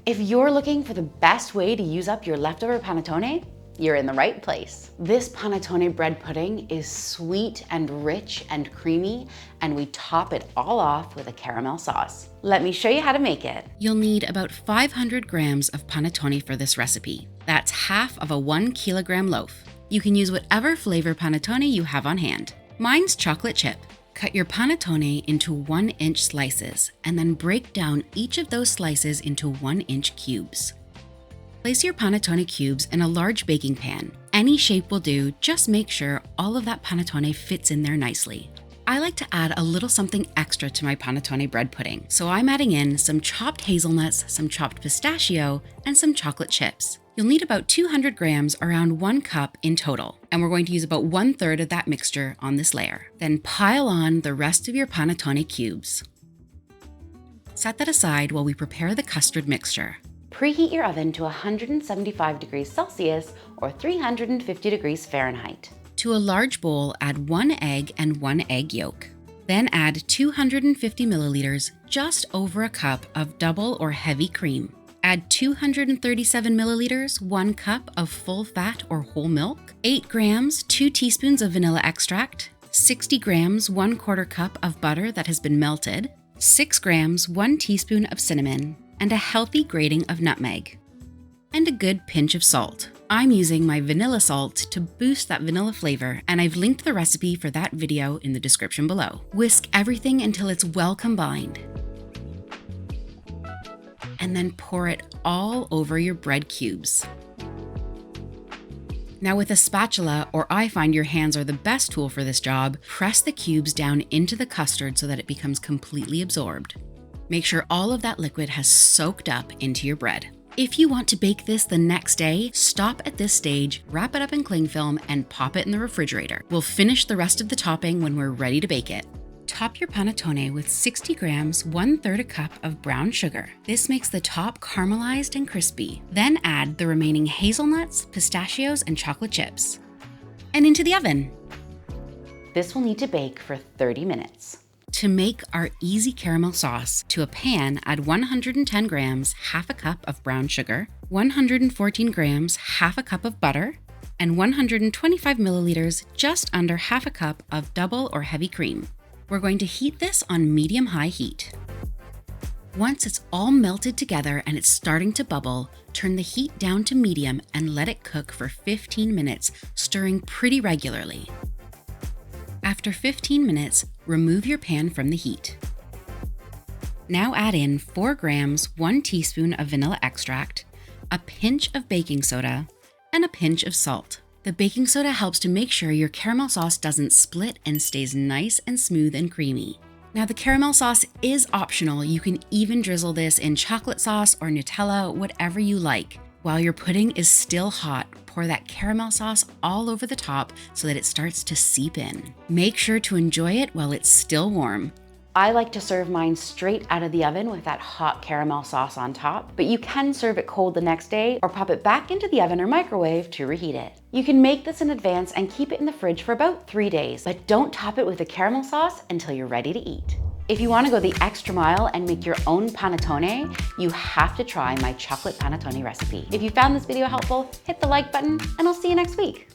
If you're looking for the best way to use up your leftover panettone, you're in the right place. This panettone bread pudding is sweet and rich and creamy, and we top it all off with a caramel sauce. Let me show you how to make it. You'll need about 500 grams of panettone for this recipe. That's half of a 1 kilogram loaf. You can use whatever flavor panettone you have on hand. Mine's chocolate chip. Cut your panettone into 1-inch slices and then break down each of those slices into 1-inch cubes. Place your panettone cubes in a large baking pan. Any shape will do, just make sure all of that panettone fits in there nicely. I like to add a little something extra to my panettone bread pudding, so I'm adding in some chopped hazelnuts, some chopped pistachio, and some chocolate chips. You'll need about 200 grams, around 1 cup in total, and we're going to use about 1/3 of that mixture on this layer. Then pile on the rest of your panettone cubes. Set that aside while we prepare the custard mixture. Preheat your oven to 175 degrees Celsius or 350 degrees Fahrenheit. To a large bowl, add 1 egg and 1 egg yolk. Then add 250 milliliters, just over a cup of double or heavy cream. Add 237 milliliters, 1 cup of full fat or whole milk, 8 grams, 2 teaspoons of vanilla extract, 60 grams, 1/4 cup of butter that has been melted, 6 grams, 1 teaspoon of cinnamon, and a healthy grating of nutmeg, and a good pinch of salt. I'm using my vanilla salt to boost that vanilla flavor, and I've linked the recipe for that video in the description below. Whisk everything until it's well combined, and then pour it all over your bread cubes. Now with a spatula, or I find your hands are the best tool for this job, press the cubes down into the custard so that it becomes completely absorbed. Make sure all of that liquid has soaked up into your bread. If you want to bake this the next day, stop at this stage, wrap it up in cling film, and pop it in the refrigerator. We'll finish the rest of the topping when we're ready to bake it. Top your panettone with 60 grams, 1/3 a cup of brown sugar. This makes the top caramelized and crispy. Then add the remaining hazelnuts, pistachios, and chocolate chips. And into the oven. This will need to bake for 30 minutes. To make our easy caramel sauce, to a pan, add 110 grams, half a cup of brown sugar, 114 grams, half a cup of butter, and 125 milliliters, just under half a cup of double or heavy cream. We're going to heat this on medium-high heat. Once it's all melted together and it's starting to bubble, turn the heat down to medium and let it cook for 15 minutes, stirring pretty regularly. After 15 minutes, remove your pan from the heat. Now add in 4 grams, 1 teaspoon of vanilla extract, a pinch of baking soda, and a pinch of salt. The baking soda helps to make sure your caramel sauce doesn't split and stays nice and smooth and creamy. Now the caramel sauce is optional. You can even drizzle this in chocolate sauce or Nutella, whatever you like. While your pudding is still hot, pour that caramel sauce all over the top so that it starts to seep in. Make sure to enjoy it while it's still warm. I like to serve mine straight out of the oven with that hot caramel sauce on top, but you can serve it cold the next day or pop it back into the oven or microwave to reheat it. You can make this in advance and keep it in the fridge for about 3 days, but don't top it with the caramel sauce until you're ready to eat. If you want to go the extra mile and make your own panettone, you have to try my chocolate panettone recipe. If you found this video helpful, hit the like button, and I'll see you next week.